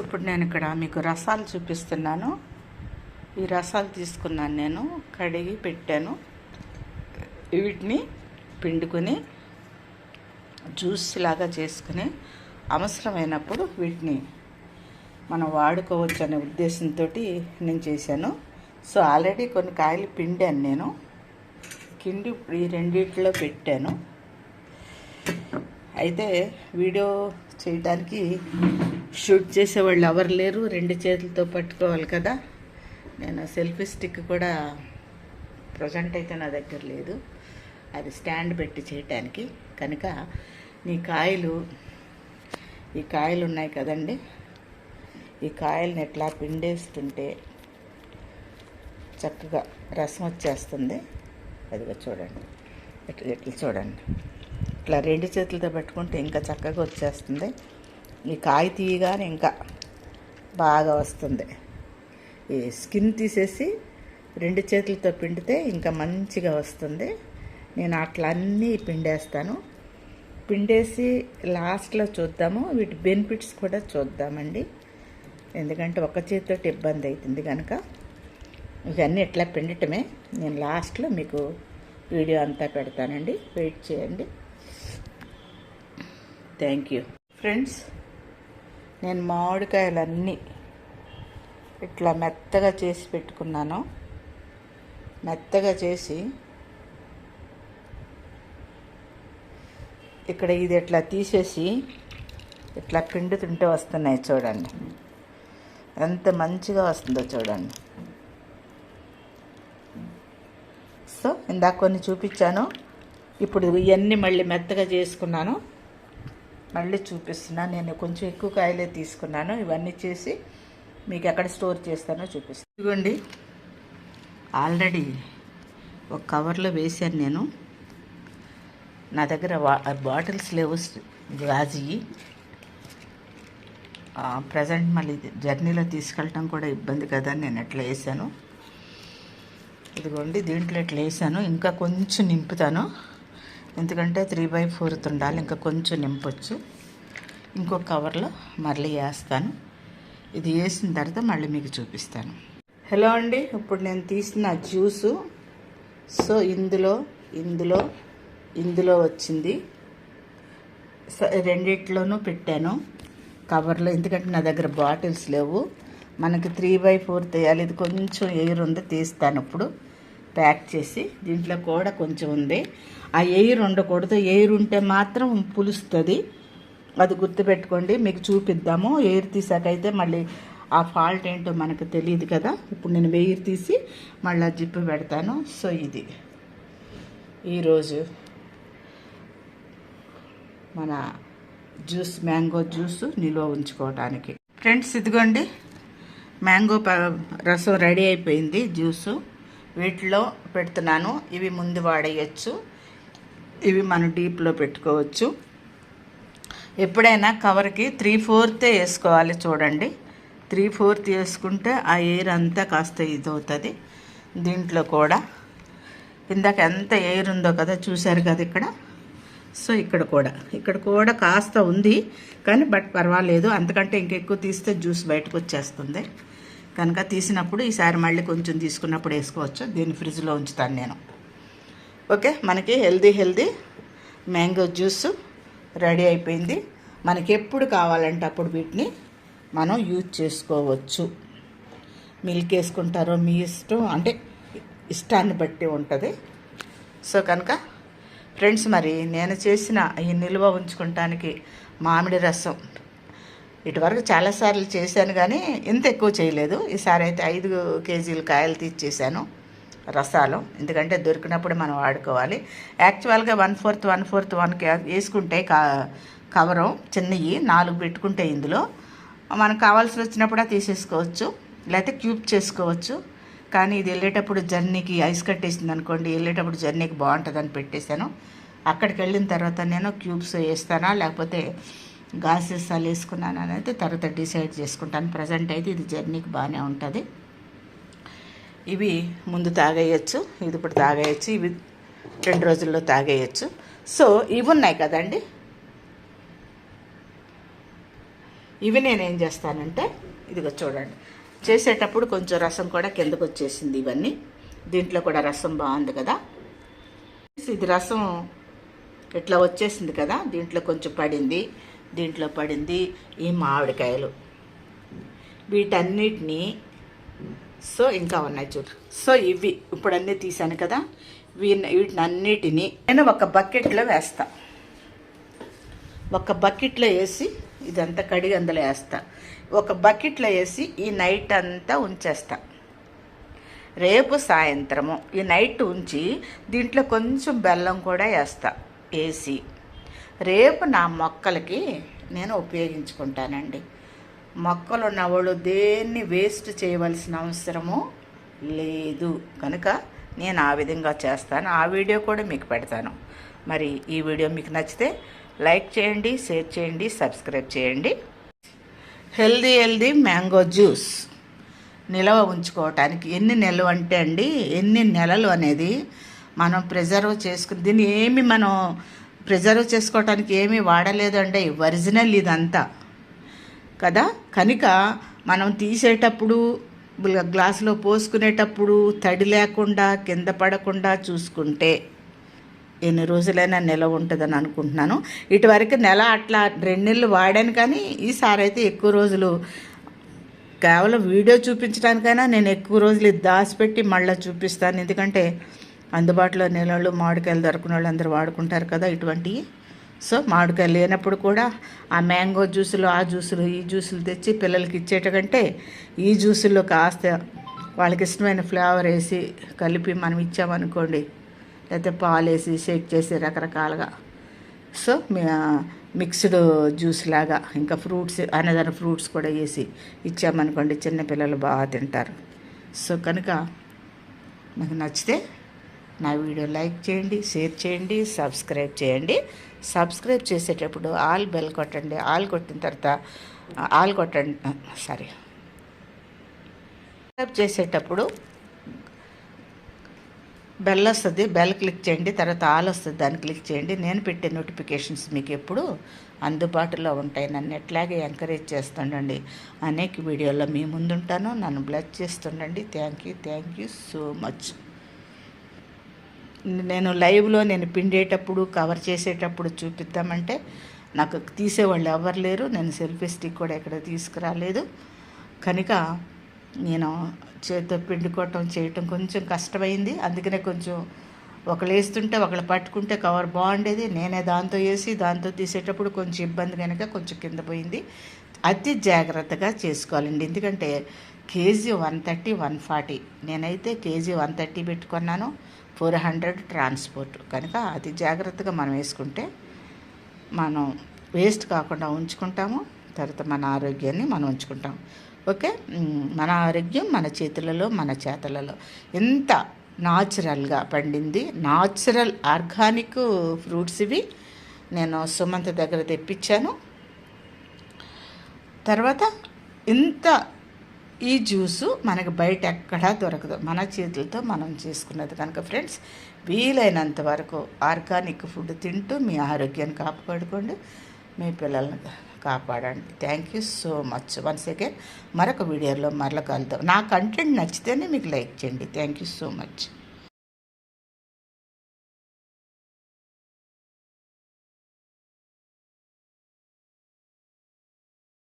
ఇప్పుడు నేను ఇక్కడ మీకు రసాలు చూపిస్తున్నాను. ఈ రసాలు తీసుకున్నాను, నేను కడిగి పెట్టాను. వీటిని పిండుకొని జ్యూస్ లాగా చేసుకుని అవసరమైనప్పుడు వీటిని మనం వాడుకోవచ్చు అనే ఉద్దేశంతో నేను చేశాను. సో ఆల్రెడీ కొన్ని కాయలు పిండాను, నేను కిండి ఈ రెండిట్లో పెట్టాను. అయితే వీడియో చేయడానికి షూట్ చేసేవాళ్ళు ఎవరు లేరు, రెండు చేతులతో పట్టుకోవాలి కదా. నేను సెల్ఫీ స్టిక్ కూడా ప్రజెంట్ అయితే నా దగ్గర లేదు, అది స్టాండ్ పెట్టి చేయటానికి. కనుక ఈ కాయలు ఉన్నాయి కదండి, ఈ కాయల్ని ఎట్లా పిండేస్తుంటే చక్కగా రసం వచ్చేస్తుంది. అదిగో చూడండి, ఇట్లా చూడండి, ఇట్లా రెండు చేతులతో పెట్టుకుంటే ఇంకా చక్కగా వచ్చేస్తుంది. ఈ కాయ తీయగానే ఇంకా బాగా వస్తుంది. ఈ స్కిన్ తీసేసి రెండు చేతులతో పిండితే ఇంకా మంచిగా వస్తుంది. నేను అట్లా అన్నీ పిండేస్తాను. పిండేసి లాస్ట్లో చూద్దాము, వీటి బెనిఫిట్స్ కూడా చూద్దామండి. ఎందుకంటే ఒక చేతితో ఇబ్బంది అవుతుంది కనుక ఇవన్నీ ఎట్లా పిండటమే నేను లాస్ట్లో మీకు వీడియో అంతా పెడతానండి, వెయిట్ చేయండి. Thank you friends. నేను మామిడికాయలన్నీ ఇట్లా మెత్తగా చేసి పెట్టుకున్నాను. మెత్తగా చేసి ఇక్కడ ఇది ఇట్లా తీసేసి ఇట్లా పిండుతుంటే వస్తున్నాయి చూడండి, ఎంత మంచిగా వస్తుందో చూడండి. సో ఇందాక కొన్ని చూపించాను, ఇప్పుడు ఇవన్నీ మళ్ళీ మెత్తగా చేసుకున్నాను, మళ్ళీ చూపిస్తున్నాను. నేను కొంచెం ఎక్కువ కాయలే తీసుకున్నాను. ఇవన్నీ చేసి మీకు ఎక్కడ స్టోర్ చేస్తానో చూపిస్తాను. ఇదిగోండి, ఆల్రెడీ ఒక కవర్లో వేసాను నేను. నా దగ్గర బాటిల్స్ లేవు గాజీ. ప్రజెంట్ మళ్ళీ జర్నీలో తీసుకెళ్ళటం కూడా ఇబ్బంది కదా అని నేను ఎట్లా వేసాను. ఇదిగోండి, దీంట్లో ఇట్లా వేసాను. ఇంకా కొంచెం నింపుతాను, ఎందుకంటే 3/4 ఉండాలి, ఇంకా కొంచెం నింపొచ్చు. ఇంకో కవర్లో మళ్ళీ వేస్తాను. ఇది వేసిన తర్వాత మళ్ళీ మీకు చూపిస్తాను. హలో అండి, ఇప్పుడు నేను తీసిన జ్యూసు. సో ఇందులో వచ్చింది. రెండిట్లోనూ పెట్టాను కవర్లో, ఎందుకంటే నా దగ్గర బాటిల్స్ లేవు. మనకి 3/4 తీయాలి. ఇది కొంచెం ఎయిర్ ఉంది, తీస్తాను ఇప్పుడు ప్యాక్ చేసి. దీంట్లో కూడా కొంచెం ఉంది. ఆ ఎయిర్ ఉండకూడదు, ఎయిర్ ఉంటే మాత్రం పులుస్తుంది, అది గుర్తుపెట్టుకోండి. మీకు చూపిద్దాము. ఎయిర్ తీసాకైతే మళ్ళీ ఆ ఫాల్ట్ ఏంటో మనకు తెలియదు కదా. ఇప్పుడు నేను ఎయిర్ తీసి మళ్ళీ జిప్పు పెడతాను. సో ఇది ఈరోజు మన జ్యూస్, మ్యాంగో జ్యూస్ నిల్వ ఉంచుకోవడానికి. ఫ్రెండ్స్ ఇదిగోండి, మ్యాంగో రసం రెడీ అయిపోయింది, జ్యూసు. వీటిలో పెడుతున్నాను. ఇవి ముందు వాడేయచ్చు, ఇవి మనం డీప్లో పెట్టుకోవచ్చు. ఎప్పుడైనా కవర్కి 3/4 వేసుకోవాలి. చూడండి, 3/4 వేసుకుంటే ఆ ఎయిర్ అంతా కాస్త ఇదవుతుంది. దీంట్లో కూడా ఇందాక ఎంత ఎయిర్ ఉందో కదా, చూశారు కదా ఇక్కడ. సో ఇక్కడ కూడా కాస్త ఉంది, కానీ బట్ పర్వాలేదు. అంతకంటే ఇంకెక్కువ తీస్తే జ్యూస్ బయటకు వచ్చేస్తుంది కనుక తీసినప్పుడు ఈసారి మళ్ళీ కొంచెం తీసుకున్నప్పుడు వేసుకోవచ్చు. దీన్ని ఫ్రిడ్జ్లో ఉంచుతాను నేను. ఓకే, మనకి హెల్దీ మ్యాంగో జ్యూస్ రెడీ అయిపోయింది. మనకి ఎప్పుడు కావాలంటే అప్పుడు వీటిని మనం యూజ్ చేసుకోవచ్చు. మిల్క్ వేసుకుంటారో మీ ఇష్టం, అంటే ఇష్టాన్ని బట్టి ఉంటుంది. సో కనుక ఫ్రెండ్స్, మరి నేను చేసిన ఈ నిల్వ ఉంచుకోవటానికి మామిడి రసం ఇటువరకు చాలాసార్లు చేశాను, కానీ ఇంత ఎక్కువ చేయలేదు. ఈసారి అయితే 5 కేజీల కాయలు తీసేసాను రసాలు, ఎందుకంటే దొరికినప్పుడు మనం వాడుకోవాలి. యాక్చువల్గా 1/4 వేసుకుంటే కవరు చిన్నవి 4 పెట్టుకుంటే ఇందులో మనకు కావాల్సి వచ్చినప్పుడు తీసేసుకోవచ్చు, లేకపోతే క్యూబ్ చేసుకోవచ్చు. కానీ ఇది వెళ్ళేటప్పుడు జర్నీకి ఐస్ కట్టేసింది అనుకోండి, వెళ్ళేటప్పుడు జర్నీకి బాగుంటుందని పెట్టేశాను. అక్కడికి వెళ్ళిన తర్వాత నేను క్యూబ్స్ వేస్తానా లేకపోతే గాసెస్సాలు వేసుకున్నాను అని అయితే తర్వాత డిసైడ్ చేసుకుంటాను. ప్రజెంట్ అయితే ఇది జర్నీకి బాగానే ఉంటుంది. ఇవి ముందు తాగేయచ్చు, ఇది ఇప్పుడు తాగేయచ్చు, ఇవి 2 రోజుల్లో తాగేయచ్చు. సో ఇవి ఉన్నాయి కదండి, ఇవి నేనేం చేస్తానంటే ఇదిగో చూడండి, చేసేటప్పుడు కొంచెం రసం కూడా కిందకు వచ్చేసింది. ఇవన్నీ దీంట్లో కూడా రసం బాగుంది కదా. ఇది రసం ఇట్లా వచ్చేసింది కదా, దీంట్లో కొంచెం పడింది, దీంట్లో పడింది ఈ మామిడికాయలు. వీటన్నిటినీ సో ఇంకా ఉన్నాయి చూడు. సో ఇవి ఇప్పుడు అన్నీ తీసాను కదా, వీటిని అన్నిటినీ నేను ఒక బకెట్లో వేస్తా. ఒక బకెట్లో వేసి ఇదంతా కడిగి అందులో వేస్తా. ఒక బకెట్లో వేసి ఈ నైట్ అంతా ఉంచేస్తా. రేపు సాయంత్రము ఈ నైట్ ఉంచి దీంట్లో కొంచెం బెల్లం కూడా వేసి రేపు నా మొక్కలకి నేను ఉపయోగించుకుంటానండి. మొక్కలు ఉన్నవాళ్ళు దేన్ని వేస్ట్ చేయవలసిన అవసరము లేదు కనుక నేను ఆ విధంగా చేస్తాను. ఆ వీడియో కూడా మీకు పెడతాను. మరి ఈ వీడియో మీకు నచ్చితే లైక్ చేయండి, షేర్ చేయండి, సబ్స్క్రైబ్ చేయండి. హెల్దీ మ్యాంగో జ్యూస్ నిల్వ ఉంచుకోవటానికి ఎన్ని నెలలు అంటే అండి, ఎన్ని నెలలు అనేది మనం ప్రిజర్వ్ చేసుకుని దీన్ని ఏమి మనం ప్రిజర్వ్ చేసుకోవటానికి ఏమీ వాడలేదండి, ఒరిజినల్ ఇదంతా కదా. కనుక మనం తీసేటప్పుడు గ్లాసులో పోసుకునేటప్పుడు తడి లేకుండా కింద పడకుండా చూసుకుంటే ఎన్ని రోజులైనా నిలవ ఉంటుందని అనుకుంటున్నాను. ఇటువరకు నెల అట్లా 2 నెలలు వాడాను, కానీ ఈసారి అయితే ఎక్కువ రోజులు కేవలం వీడియో చూపించడానికైనా నేను ఎక్కువ రోజులు దాచిపెట్టి మళ్ళీ చూపిస్తాను. ఎందుకంటే అందుబాటులో నీళ్ళు మామిడికాయలు దొరకని వాళ్ళు అందరూ వాడుకుంటారు కదా ఇటువంటివి. సో మామిడికాయలు లేనప్పుడు కూడా ఆ మ్యాంగో జ్యూసులు, ఆ జ్యూసులు, ఈ జ్యూసులు తెచ్చి పిల్లలకి ఇచ్చేటకంటే ఈ జ్యూసుల్లో కాస్త వాళ్ళకి ఇష్టమైన ఫ్లేవర్ వేసి కలిపి మనం ఇచ్చామనుకోండి, లేకపోతే పాలు వేసి షేక్ చేసి రకరకాలుగా, సో మిక్స్డ్ జ్యూస్ లాగా ఇంకా ఫ్రూట్స్ అనేదాని ఫ్రూట్స్ కూడా వేసి ఇచ్చామనుకోండి, చిన్నపిల్లలు బాగా తింటారు. సో కనుక మీకు నచ్చితే నా వీడియో లైక్ చేయండి, షేర్ చేయండి, సబ్స్క్రైబ్ చేయండి. సబ్స్క్రైబ్ చేసేటప్పుడు ఆల్ బెల్ కొట్టండి. ఆల్ కొట్టిన తర్వాత సబ్స్క్రైబ్ చేసేటప్పుడు బెల్ వస్తుంది, బెల్ క్లిక్ చేయండి. తర్వాత ఆల్ వస్తుంది, దాన్ని క్లిక్ చేయండి. నేను పెట్టే నోటిఫికేషన్స్ మీకు ఎప్పుడు అందుబాటులో ఉంటాయి. నన్ను ఎట్లాగే ఎంకరేజ్ చేస్తుండండి. అనేక వీడియోల్లో మీ ముందుంటాను. నన్ను బ్లెస్ చేస్తుండండి. Thank you so much. నేను లైవ్లో నేను పిండేటప్పుడు కవర్ చేసేటప్పుడు చూపిద్దామంటే నాకు తీసేవాళ్ళు ఎవరు లేరు. నేను సెల్ఫీ స్టిక్ కూడా ఎక్కడ తీసుకురాలేదు కనుక నేను చేతితో పిండుకోవటం చేయటం కొంచెం కష్టమైంది. అందుకనే కొంచెం ఒకళ్ళు వేస్తుంటే ఒకళ్ళు పట్టుకుంటే కవర్ బాగుండేది. నేనే దాంతో వేసి దాంతో తీసేటప్పుడు కొంచెం ఇబ్బంది కనుక కొంచెం కింద పోయింది. అతి జాగ్రత్తగా చేసుకోవాలండి. ఎందుకంటే కేజీ 130, 140, నేనైతే కేజీ 130 పెట్టుకున్నాను. 400 ట్రాన్స్పోర్ట్ కనుక అతి జాగ్రత్తగా మనం వేసుకుంటే మనం వేస్ట్ కాకుండా ఉంచుకుంటాము. తర్వాత మన ఆరోగ్యాన్ని మనం ఉంచుకుంటాం. ఓకే, మన ఆరోగ్యం మన చేతులలో, మన చేతలలో. ఎంత న్యాచురల్గా పండింది, న్యాచురల్ ఆర్గానిక్ ఫ్రూట్స్ ఇవి. నేను సుమంత్ దగ్గర తెప్పించాను. తర్వాత ఇంత ఈ జ్యూసు మనకు బయట ఎక్కడా దొరకదు, మన చేతులతో మనం చేసుకున్నది కనుక ఫ్రెండ్స్, వీలైనంత వరకు ఆర్గానిక్ ఫుడ్ తింటూ మీ ఆరోగ్యాన్ని కాపాడుకోండి, మీ పిల్లల్ని కాపాడండి. Thank you so much. Once again మరొక వీడియోలో మరల కలుద్దాం. నా కంటెంట్ నచ్చితేనే మీకు లైక్ చేయండి. Thank you so much.